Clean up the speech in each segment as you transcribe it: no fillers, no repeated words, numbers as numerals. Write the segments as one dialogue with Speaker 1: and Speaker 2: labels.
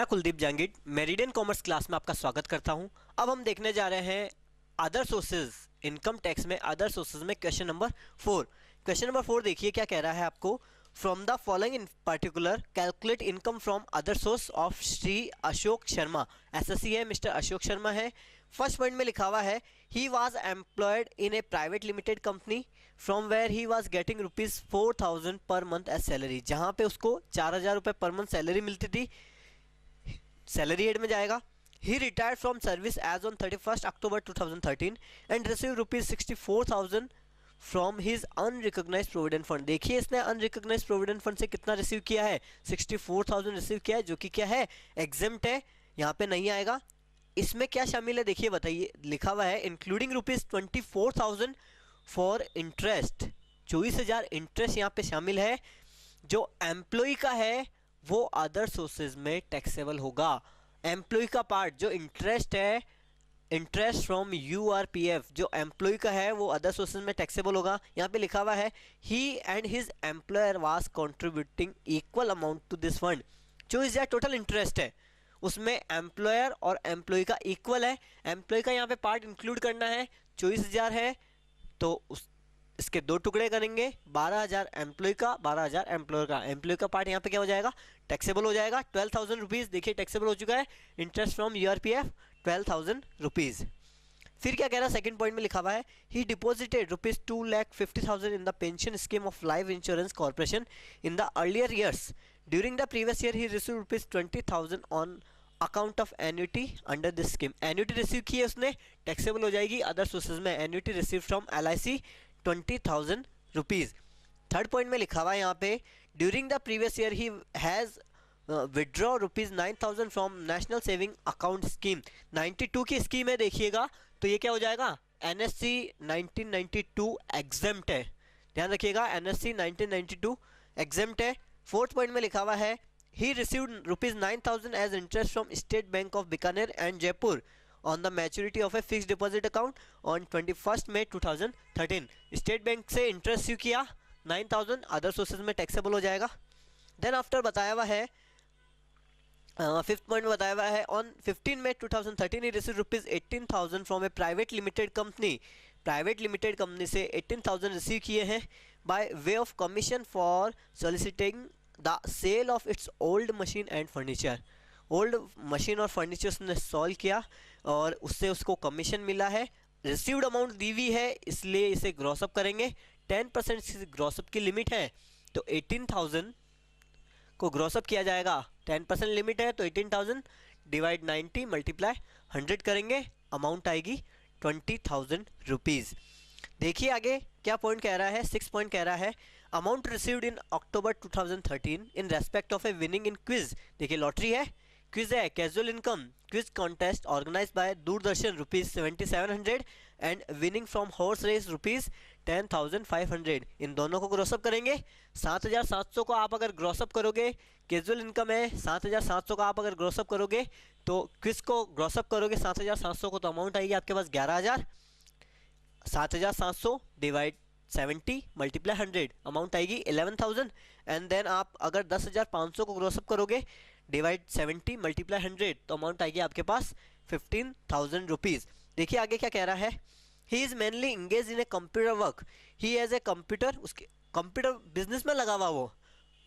Speaker 1: Kuldeep Jangid meridian commerce class में आपका स्वागत करता हूं। अब हम देखने जा रहे हैं अदर सोर्सेज इनकम टैक्स में अदर सोर्सेज में क्वेश्चन नंबर 4। क्वेश्चन नंबर 4 देखिए क्या कह रहा है आपको। From the following in particular calculate income from other source of Shri Ashok Sharma. SSC है, मिस्टर अशोक शर्मा है। फर्स्ट पॉइंट में लिखा हुआ है he was employed in a private limited company from where he was getting ₹4,000 per month as salary. जहां पे उसको 4,000 रुपये पर मंथ सैलरी मिलती थी, सैलरी हेड में जाएगा। He retired from service as on 31 October 2013 and receive ₹64,000 from his unrecognised provident fund. देखिए इसने अनरिकॉग्नाइज्ड प्रोविडेंट फंड से कितना रिसीव किया है, 64,000 रिसीव किया है, जो कि क्या है, एग्जेम्प्ट है, यहाँ पे नहीं आएगा। इसमें क्या शामिल है देखिए बताइए, लिखा हुआ है इंक्लूडिंग ₹24,000 फॉर इंटरेस्ट। 24,000 इंटरेस्ट यहाँ पे शामिल है। जो एम्प्लॉय का है वो अदर सोर्सेज में टैक्सेबल होगा। एम्प्लॉय का पार्ट जो इंटरेस्ट है, इंटरेस्ट फ्रॉम यूआरपीएफ, जो एम्प्लॉय का है वो अदर सोर्सेज में टैक्सेबल होगा। यहाँ पे लिखा हुआ है he and his employer was contributing equal amount to this fund. 24,000 total interest है, उसमें एम्प्लॉयर और एम्प्लॉय का इक्वल है। एम्प्लॉय का यहाँ पे पार्ट इंक्लूड करना है, 24,000 है तो इसके दो टुकड़े करेंगे, 12,000 एम्प्लॉय का, 12,000 एम्प्लॉयर का। एम्प्लॉय का पार्ट यहाँ पे क्या हो जाएगा, टैक्सेबल हो जाएगा। 12,000 रुपीज़ देखिए टैक्सेबल हो चुका है। Interest from URPF 12,000 rupees. फिर क्या कह रहा है, सेकंड पॉइंट में लिखा हुआ है ही deposited ₹2,50,000 in the pension scheme of life insurance corporation in the earlier years. During the previous year he receive ₹20,000 on account of annuity under this scheme. Annuity receive की है उसने, टैक्सेबल हो जाएगी other sources में। Annuity receive from LIC 20,000 rupees. Third point में लिखा हुआ है यहाँ पे during the previous year he has withdraw ₹9,000 from national saving account scheme. 92 की स्कीम है देखिएगा, तो ये क्या हो जाएगा, NSC 1992 एग्जेम्प्ट है। ध्यान रखिएगा, NSC 1992 एग्जेम्प्ट है। फोर्थ पॉइंट में लिखा हुआ है he received ₹9,000 as interest from state bank of Bikaner and Jaipur on the maturity of a fixed deposit account on 21 May 2013। State bank से इंटरेस्ट रिसीव किया 9,000, अदर सोर्सेज में टैक्सेबल हो जाएगा। देन आफ्टर बताया हुआ है, फिफ्थ पॉइंट बताया हुआ है on 15 May 2013 he receive ₹18,000 from a private limited company. Private limited company से 18,000 रिसीव किए हैं by way of commission for soliciting the sale of its old machine and furniture. Old machine और furniture उसने solve किया और उससे उसको commission मिला है। रिसीव्ड अमाउंट दी हुई है इसलिए इसे ग्रॉसअप करेंगे। 10% ग्रॉसअप की लिमिट है तो 18,000 को ग्रॉसअप किया जाएगा। 10% लिमिट है तो 18,000 डिवाइड 90 मल्टीप्लाई 100 करेंगे, अमाउंट आएगी 20,000 रुपीज़। देखिए आगे क्या पॉइंट कह रहा है, 6 पॉइंट कह रहा है amount received in October 2013 in respect of a winning in quiz. देखिए लॉटरी है, क्विज है, casual income quiz contest organise by Doordarshan ₹7,700 and winning from horse race ₹10,500। इन दोनों को ग्रॉसअप करेंगे। 7,700 को आप अगर ग्रॉसअप करोगे, कैजुअल इनकम है, 7,700 का आप अगर ग्रॉसअप करोगे तो क्विज को ग्रॉसअप करोगे 7,700 को, तो अमाउंट आएगी आपके पास 11,000। 7,700 डिवाइड 70 मल्टीप्लाई 100, अमाउंट आएगी 11,000। एंड देन आप अगर 10,500 को ग्रॉसअप करोगे डिवाइड 70 मल्टीप्लाई 100 तो अमाउंट आएगी आपके पास 15,000 रुपीज़। देखिए आगे क्या कह रहा है he is mainly engage in a computer work. He as a computer, उसके कंप्यूटर बिजनेस में लगा हुआ वो,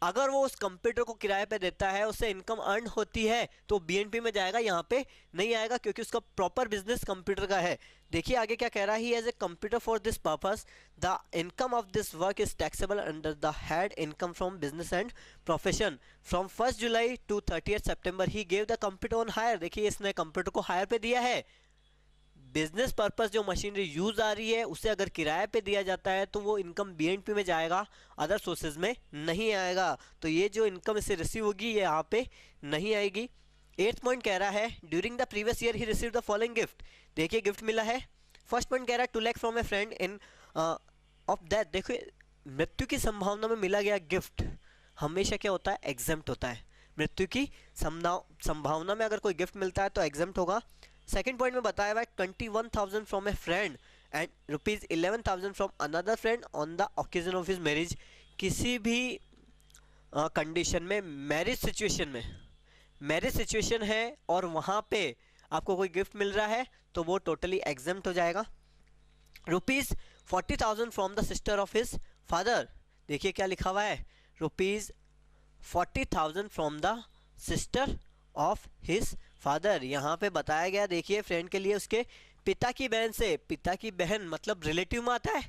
Speaker 1: अगर वो उस कंप्यूटर को किराए पे देता है, उससे इनकम अर्न होती है तो BNP में जाएगा, यहाँ पे नहीं आएगा क्योंकि उसका प्रॉपर बिजनेस कंप्यूटर का है। देखिए आगे क्या कह रहा है he as a computer for this purpose the income of this work is taxable under the head income from business and profession from 1 July to 30 September he gave the computer on hire. देखिए इसने computer को hire पे दिया है। Business purpose जो machinery use आ रही है उसे अगर किराए पे दिया जाता है तो वो इनकम BNP में जाएगा, अदर सोर्सेज में नहीं आएगा। तो ये जो इनकम इससे रिसीव होगी ये यहाँ पे नहीं आएगी। 8th पॉइंट कह रहा है during the previous year he receive the following gift. देखिए गिफ्ट मिला है। फर्स्ट पॉइंट कह रहा है 2 lakh from A friend in of that. देखिए मृत्यु की संभावना में मिला गया गिफ्ट हमेशा क्या होता है, एग्जेम्प्ट होता है। मृत्यु की संभावना में अगर कोई गिफ्ट मिलता है तो एग्जेम्प्ट होगा। सेकंड पॉइंट में बताया हुआ है 21,000 from A friend and ₹11,000 from another friend on the occasion of his marriage. किसी भी कंडीशन में, मैरिज सिचुएशन में मैरिज सिचुएशन है और वहाँ पे आपको कोई गिफ्ट मिल रहा है तो वो टोटली एग्जेम्प्ट हो जाएगा। Rupees 40,000 from the sister of his father, देखिए क्या लिखा हुआ है, rupees 40,000 from the sister of his father. यहाँ पे बताया गया, देखिए फ्रेंड के लिए उसके पिता की बहन से, पिता की बहन मतलब रिलेटिव में आता है,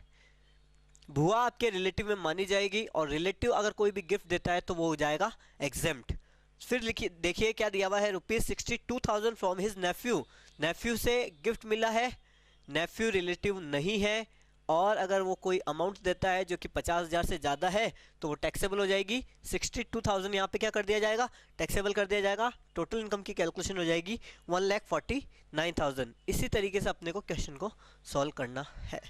Speaker 1: बुआ आपके रिलेटिव में मानी जाएगी, और रिलेटिव अगर कोई भी गिफ्ट देता है तो वो हो जाएगा एग्जेम्प्ट। फिर लिखिए, देखिए क्या दिया हुआ है, rupees 62,000 from his nephew, nephew से गिफ्ट मिला है, नेफ्यू रिलेटिव नहीं है, और अगर वो कोई अमाउंट देता है जो कि 50,000 से ज़्यादा है तो वो टैक्सेबल हो जाएगी। 62,000 यहाँ पे क्या कर दिया जाएगा, टैक्सेबल कर दिया जाएगा। टोटल इनकम की कैलकुलेशन हो जाएगी 1,49,000। इसी तरीके से अपने को क्वेश्चन को सॉल्व करना है।